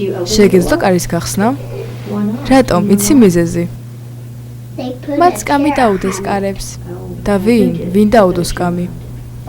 შეგეძლო კარის გახსნა? რატომ? იცი მიზეზი? მათ სკამი დაუდეს კარებს. და ვინ დაუდოს სკამი?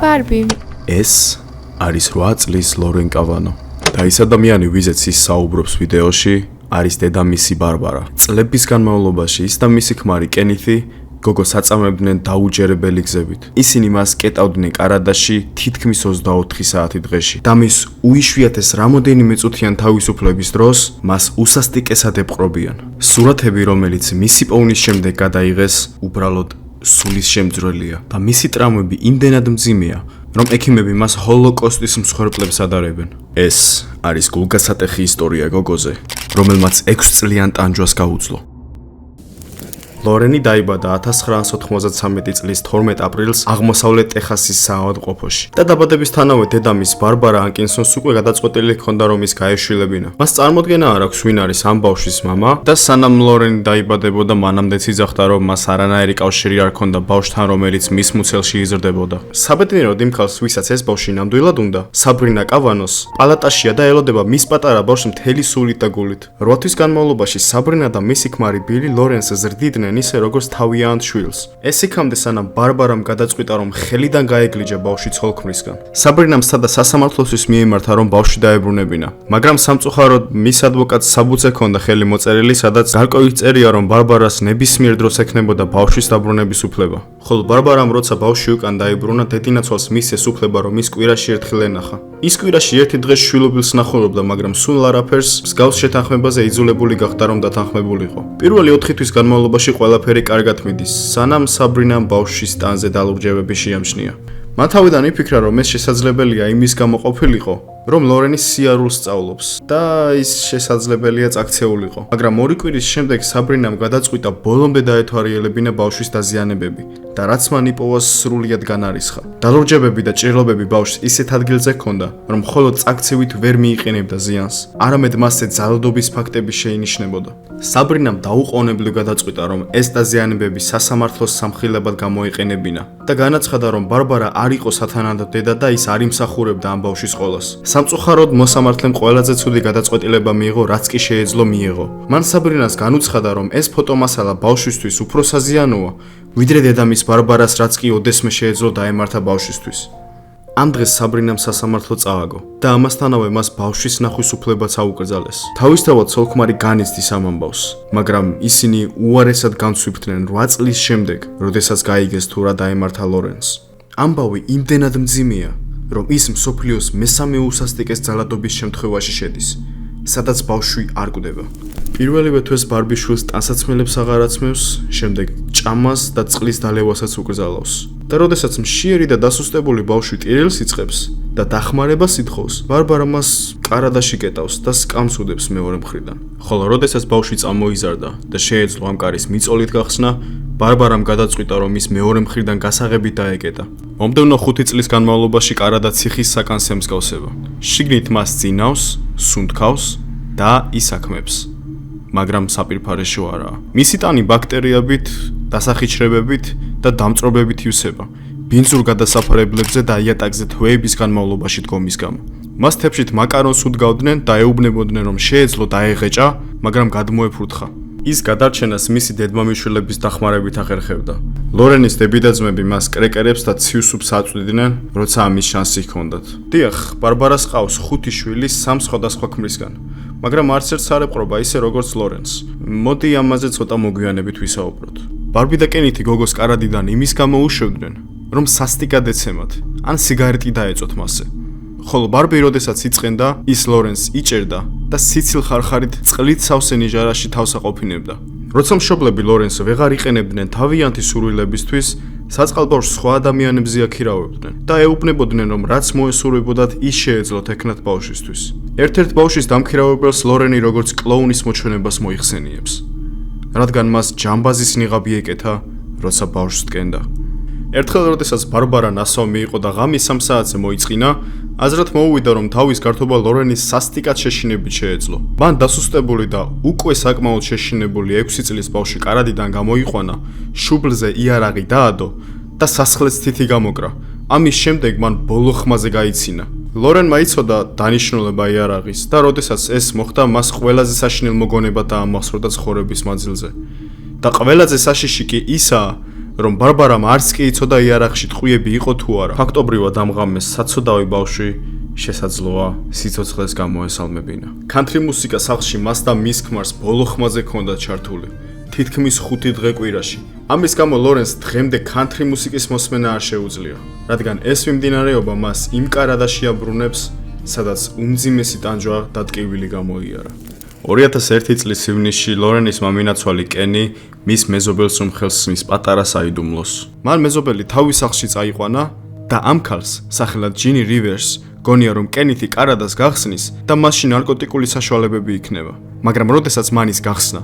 ბარბი. ეს არის 8 წლის ლორენ კავანო. და ის ადამიანი, ვიზეც ის საუბრობს ვიდეოში, არის დედამისი ბარბარა. წლების განმავლობაში ის და მისი ქმარი კენითი გოგოს აწამებდნენ დაუჯერებელი გზებით. ისინი მას კეტავდნენ კარადაში თითქმის 24 საათი დღეში. და მის უიშვიათეს რამოდენიმე წუთიან თავისუფლების დროს მას უსასტიკესად ეპყრობიან. სურათები, რომელიც მისი პოვნის შემდეგ გადაიღეს, უბრალოდ სულის შემძვრელია და მისი ტრამვები იმდენად მძიმეა, რომ ექიმები მას ჰოლოკოსტის მსხვერპლებს ადარებენ. ეს არის გულგასატეხი ისტორია გოგოზე, რომელმაც 6 წლიან ტანჯვას გაუძლო. ლორენი დაიბადა 1993 წლის 12 აპრილს აღმოსავლეთ ტეხასის საავადმყოფოში და დაბადებისთანავე დედამის ბარბარა ანკინსონს უკვე გადაწყვეტილი ჰქონდა რომ ის გაეშვილებინა. მას წარმოდგენა არ აქვს ვინ არის ამ ბავშვის მამა და სანამ ლორენი დაიბადებოდა მანამდეც იძახდა რომ მას არანაირი კავშირი არ ჰქონდა ბავშვთან რომელიც მის მუცელში იზრდებოდა. საბედნიეროდ იმ ხალხს ვისაც ეს ბავშვი ნამდვილად უნდა, საბრინა კავანოს პალატაშია და ელოდება მის პატარა ბავშვს მთელი სულით და გულით. 8 თვის განმავლობაში საბრინა და მისი ქმარი ბილი ლორენს ზრდიდნენ ისე როგორც თავიანთ შვილს. ეს იქამდე სანამ ბარბარამ გადაწყვიტა რომ ხელიდან გაეგლიჯა ბავშვი ცოლ-ქმრისგან. საბრინამ სცადა სასამართლოსთვის მიემართა რომ ბავშვი დაებრუნებინა, მაგრამ სამწუხაროდ მის ადვოკატს საბუთზე ჰქონდა ხელი მოწერილი, სადაც გარკვევით წერია რომ ბარბარას ნებისმიერ დროს ექნებოდა ბავშვის დაბრუნების უფლება. ხოლო ბარბარამ როცა ბავშვი უკან დაიბრუნა, დედინაცვალს მისცეს უფლება რომ ის კვირაში ერთხელ ენახა. ის კვირაში ერთი დღე შვილობილს ნახულობდა, მაგრამ სულ არაფერს მსგავს შეთანხმებაზე იძულებული გახდა რომ დათანხმებულიყო. პირველი 4 თვის განმავლობაში ყველაფერი კარგად მიდის, სანამ საბრინამ ბავშვის ტანზე დალურჯებები შეამჩნია. მან თავიდან იფიქრა რომ ეს შესაძლებელია იმის გამო ყოფილიყო, რომ ლორენის სიარულს სწავლობს და ის შესაძლებელია წაქცეულიყო. მაგრამ 2 კვირის შემდეგ საბრინამ გადაწყვიტა ბოლომდე დაეთვალიერებინა ბავშვის დაზიანებები და რაც მან იპოვა სრულიად განარისხა. დალურჯებები და ჭრილობები ბავშვს ისეთ ადგილზე ჰქონდა, რომ მხოლოდ წაქცევით ვერ მიიყენებდა ზიანს, არამედ მასზე ძალადობის ფაქტები შეინიშნებოდა. საბრინამ დაუყოვნებლივ გადაწყვიტა რომ ეს დაზიანებები სასამართლოს სამხილებად გამოიყენებინა და განაცხადა რომ ბარბარა არ იყო სათანადო დედა და ის არ იმსახურებდა ამ ბავშვის ყოლას. სამწუხაროდ მოსამართლემ ყველაზე ცუდი გადაწყვეტილება მიიღო, რაც კი შეეძლო მიიღო. მან საბრინას განუცხადა რომ ეს ფოტომასალა ბავშვისთვის უფრო საზიანოა, ვიდრე დედამის ბარბარას, რაც კი ოდესმე შეეძლო დაემართა ბავშვისთვის. ამ დღეს საბრინამ სასამართლო წააგო და ამასთანავე მას ბავშვის ნახვის უფლებაც აუკრძალეს. თავისთავად ცოლ-ქმარი განიცდის ამ ამბავს, მაგრამ ისინი უარესად განცვიფრდნენ 8 წლის შემდეგ, როდესაც გაიგეს თუ რა დაემართა ლორენს. ამბავი იმდენად მძიმეა, რომ ის მსოფლიოს მესამე უსასტიკეს ძალადობის შემთხვევაში შედის, სადაც ბავშვი არ კვდება. პირველივე თვეს ბარბიშვილს ტანსაცმელებს აღარ აცმევს, შემდეგ ჭამას და წყლის დალევასაც უკრძალავს. და როდესაც მშიერი და დასუსტებული ბავშვი ტირილს იწყებს და დახმარებას ითხოვს, ბარბარა მას კარადაში კეტავს და სკამს უდებს მეორე მხრიდან. ხოლო როდესაც ბავშვი წამოიზარდა და შეეძლო ამ კარის მიწოლით გახსნა, ბარბარამ გადაწყვიტა რომ ის მეორე მხრიდან გასაღებით დაეკეტა. მომდევნო 5 წლის განმავლობაში კარადა ციხის საკანსე მსგავსება. შიგნით მას წინავს, სუნთქავს და ისაქმებს. მაგრამ საპირფარეშო არაა. მისი ტანი ბაქტერიებით, დასახიჩრებებით და დამწრობებით ივსება. ბინძურ გადასაფარებლებზე და იატაკზე თვეების განმავლობაში დგომის გამო. მას თეფშით მაკარონს უდგავდნენ და ეუბნებოდნენ რომ შეეძლო დაეღეჭა, მაგრამ გადმოეფურთხა. ის გადარჩენას მისი დედმამიშვილების დახმარებით ახერხებდა. ლორენის დებიდაძმები მას კრეკერებს და ციუ სუპს აწვდიდნენ, როცა ამის შანსი ჰქონდათ. დიახ, ბარბარას ყავს 5 შვილი 3 სხვადასხვა ქმრისგან, მაგრამ არც ერთს არ ეპყრობა ისე როგორც ლორენს. მოდი ამაზე ცოტა მოგვიანებით ვისაუბროთ. ბარბი და კენითი გოგოს კარადიდან იმის გამო უშევდნენ, რომ სასტიკად ეცემათ, ან სიგარეტი დაეწოთ მასზე. ხოლო ბარბი როდესაც იწყენდა, ის ლორენს იჭერდა და სიცილ ხარხარით წყლით სავსე ნიჟარაში თავს აყოფინებდა. როცა მშობლები ლორენს ვეღარ იყენებდნენ თავიანთი სურვილებისთვის, საწყალბავშვს სხვა ადამიანებზე აქირავებდნენ და ეუბნებოდნენ რომ რაც მოესურვებოდათ, ის შეეძლოთ ეკნათ ბავშვისთვის. ერთ-ერთ ბავშვის დამქირავებელს ლორენი როგორც კლოუნის მოჩვენებას მოიხსენიებს, რადგან მას ჯამბაზის ნიღაბი ეკეთა, როცა ბავშვს დგენდა. ერთხელ როდესაც ბარბარა ნასვამი იყო და ღამის 3 საათზე მოიწყინა, აზრად მოუვიდა რომ თავის გართობა ლორენის სასტიკად შეშინებით შეეძლო. მან დასუსტებული და უკვე საკმაოდ შეშინებული 6 წლის ბავშვი კარადიდან გამოიყვანა, შუბლზე იარაღი დაადო და სასხლეც თითი გამოკრა, ამის შემდეგ მან ბოლო ხმაზე გაიცინა. ლორენმა იცოდა დანიშნულება იარაღის და როდესაც ეს მოხდა, მას ყველაზე საშინელ მოგონება დაამახსოვრდა ცხოვრების მანძილზე. და ყველაზე საშიში კი ისაა, რომ ბარბარამ არც კი იცოდა იარაღში ტყვიები იყო თუ არა. ფაქტობრივად ამ ღამეს საცოდავი ბავშვი შესაძლოა სიცოცხლეს გამოესალმებინა. ქანთრი მუსიკა სახლში მას და მის ქმარს ბოლო ხმაზე ჰქონდა ჩართული. თითქმის 5 დღე კვირაში. ამის გამო ლორენს დღემდე ქანთრი მუსიკის მოსმენა არ შეუძლია, რადგან ეს მიმდინარეობა მას იმ კარადაში აბრუნებს, სადაც უმძიმესი ტანჯვა და ტკივილი გამოიარა. 2001 წლის ივნისში ლორენის მამინაცვალი კენი მის მეზობელს რომ ხელს მის პატარა საიდუმლოს. მან მეზობელი თავის სახლში წაიყვანა და ამ ქალს, სახელად ჯინი რივერსს, გონია რომ კენითი კარადას გახსნის და მასში ნარკოტიკული საშუალებები იქნება. მაგრამ როდესაც მან ის გახსნა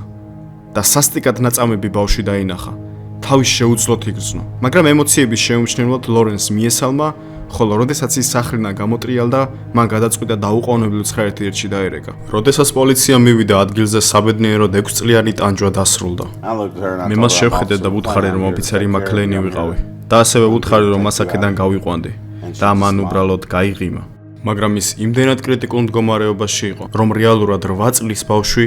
და სასტიკად ნაწამები ბავშვი დაინახა, თავის შეუძლოდ იგრძნო. მაგრამ ემოციების შეუმჩნევლად ლორენს მიესალმა, ხოლო როდესაც ის სახლიდან გამოტრიალდა, მან გადაწყვიტა დაუყოვნებლივ 911-ში დაერეკა. როდესაც პოლიცია მივიდა ადგილზე, საბედნიეროდ 6 წლიანი ტანჯვა დასრულდა. მე მას შევხედე და ვუთხარი რომ ოფიცერი მაკლეინი ვიყავი და ასევე ვუთხარი რომ მას აქედან გავიყვანდი და მან უბრალოდ გაიღიმა. მაგრამ ის იმდენად კრიტიკულ მდგომარეობაში იყო, რომ რეალურად 8 წლის ბავშვი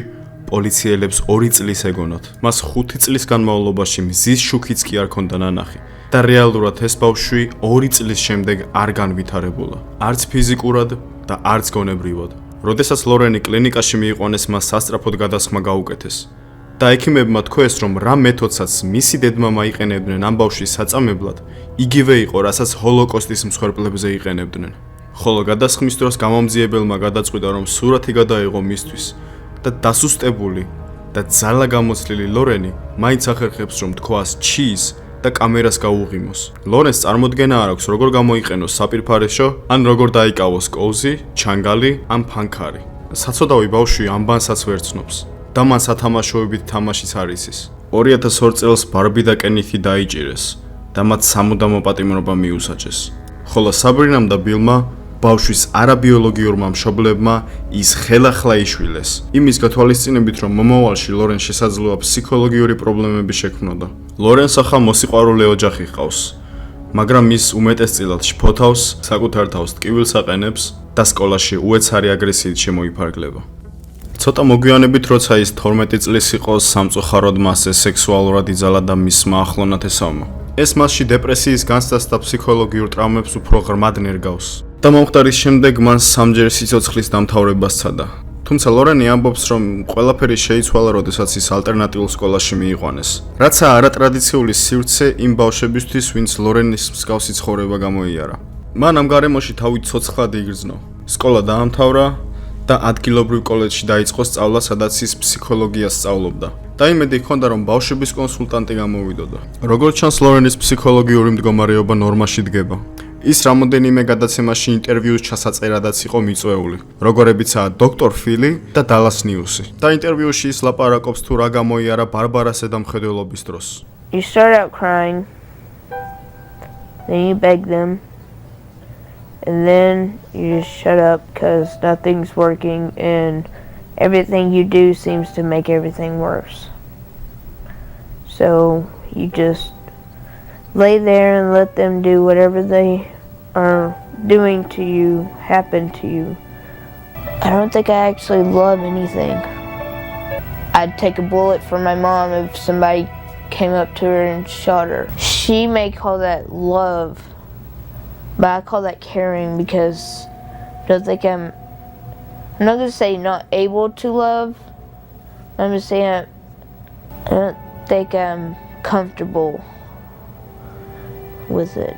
პოლიციელებს 2 წლის ეგონათ. მას 5 წლის განმავლობაში მზის შუქიც კი არ ქონდა ნანახი და რეალურად ეს ბავშვი 2 წლის შემდეგ არ განვითარებულა, არც ფიზიკურად და არც გონებრივად. როდესაც ლორენი კლინიკაში მიიყვანეს, მას სასწრაფოდ გადასხმა გაუკეთეს და ექიმებმა თქვეს, რომ რა მეთოდსაც მისი დედმამა იყენებდნენ ამ ბავშვის საწამებლად, იგივე იყო, რასაც ჰოლოკოსტის მსხვერპლებზე იყენებდნენ. ხოლო გადასხმის დროს გამომძიებელმა გადაწყვიტა, რომ სურათი გადაიღო მისთვის და დასუსტებული და ძალა გამოცლილი ლორენი მაინც ახერხებს რომ თქვას ჩის და კამერას გაუღიმოს. ლორენს წარმოდგენა არ აქვს როგორ გამოიყენოს საპირფარეშო, ან როგორ დაიკავოს კოუზი, ჩანგალი ან ფანქარი. საცოდავი ბავშვი ამბანსაც ვერ ცნობს და მან სათამაშოებით თამაშიც არ იცის. 2002 წელს ბარბი და კენითი დაიჭირეს და მათ სამუდამო პატიმრობა მიუსაჯეს. ხოლო საბრინამ და ბილმა ბავშვის არაბიოლოგიურმა მშობლებმა ის ხელახლა იშვილეს. იმის გათვალისწინებით, რომ მომავალში ლორენს შესაძლოა ფსიქოლოგიური პრობლემები შექმნოდა. ლორენს ახლა მოსიყვარულე ოჯახი ჰყავს, მაგრამ ის უმეტესწილად შფოთავს, საკუთარ თავს ტკივილს აყენებს და სკოლაში უეცარი აგრესიით შემოიფარგლება. ცოტა მოგვიანებით, როცა ის 12 წლის იყო, სამწუხაროდ მასზე სექსუალურად იძალა და მისმა ახლონად ესალმა. ეს მასში დეპრესიის განცდას და ფსიქოლოგიურ ტრავმებს უფრო ღრმად ნერგავს. და მომხდარის შემდეგ მან 3ჯერ სიცოცხლის დამთავრება სცადა. თუმცა ლორენი ამბობს, რომ ყველაფერი შეიცვალა, როდესაც ის ალტერნატიულ სკოლაში მიიყვანეს. რაცა არატრადიციული სივრცე იმ ბავშვებისთვის, ვინც ლორენის მსგავსი ცხოვრება გამოიარა. მან ამ გარემოში თავი ცოცხლად იგრძნო. სკოლა დაამთავრა და ადგილობრივ კოლეჯში დაიწყო სწავლა, სადაც ის ფსიქოლოგიას სწავლობდა. და იმედი ჰქონდა, რომ ბავშვების კონსულტანტი გამოვიდოდა. როგორც ჩანს, ლორენის ფსიქოლოგიური მდგომარეობა ნორმაში დგება. ის რამოდენიმე გადაცემაში ინტერვიუს ჩასაწერადაც იყო მიწვეული, როგორებიცაა დოქტორ ფილი და დალას ნიუსი. და ინტერვიუში ის ლაპარაკობს თუ რა გამოიარა ბარბარას ზედამხედველობის დროს. You start out crying, then you beg them, and then you just shut up because nothing's working and everything you do seems to make everything worse. So you just lay there and let them do whatever they are doing to you happen to you. I don't think I actually love anything. I'd take a bullet for my mom if somebody came up to her and shot her. She may call that love, but I call that caring because I don't think I'm not going to say not able to love. I'm going to say I don't think I'm comfortable with it.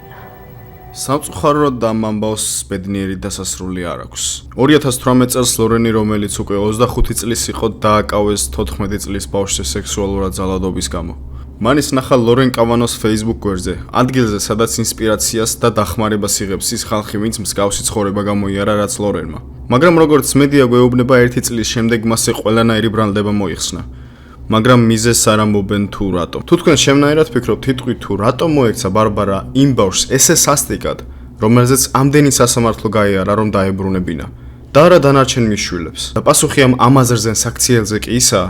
სამწუხაროდ და ამ ამბავს ბედნიერი დასასრული არ აქვს. 2018 წელს ლორენი, რომელიც უკვე 25 წლის იყო, დააკავეს 14 წლის ბავშვის სექსუალურად ძალადობის გამო. მან ის ნახა ლორენ კავანოს Facebook გვერდზე, ადგილზე, სადაც ინსპირაციას და დახმარებას იღებს ის ხალხი, ვინც მსგავსი ცხოვრება გამოიარა, რაც ლორენმა. მაგრამ როგორც მედია გვეუბნება, 1 წლის შემდეგ მასზე ყველანაირი ბრალდება მოიხსნა. მაგრამ მიზეზს არ ამბობენ თუ რატო. თუ თქვენ შემნაირად ფიქრობთ თითქმის თუ რატო მოექცა ბარბარა იმ ბავშვს ესე სასტიკად, რომელზეც ამდენი სასამართლო გაიარა, რომ დაებრუნებინა და არა დანარჩენ მის შვილებს. და პასუხი ამ ამაზრზენ საქციელზე კი ისაა,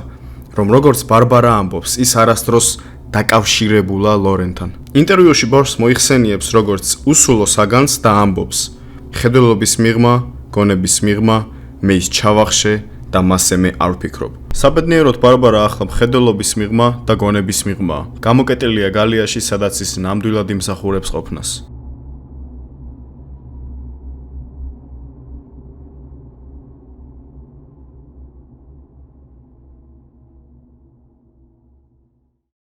რომ როგორც ბარბარა ამბობს, ის არასდროს დაკავშირებულა ლორენთან. ინტერვიუში ბორს მოიხსენიებს როგორც უსულო საგანს და ამბობს: ხედველობის მიღმა, გონების მიღმა, მე ის ჩავახშე და მასე მე არ ვფიქრობ. საბედნიეროდ ბარბარა ახლა მხედველობის მიღმა და გონების მიღმაა. გამოკეტილია გალიაში, სადაც ის ნამდვილად იმსახურებს ყოფნას.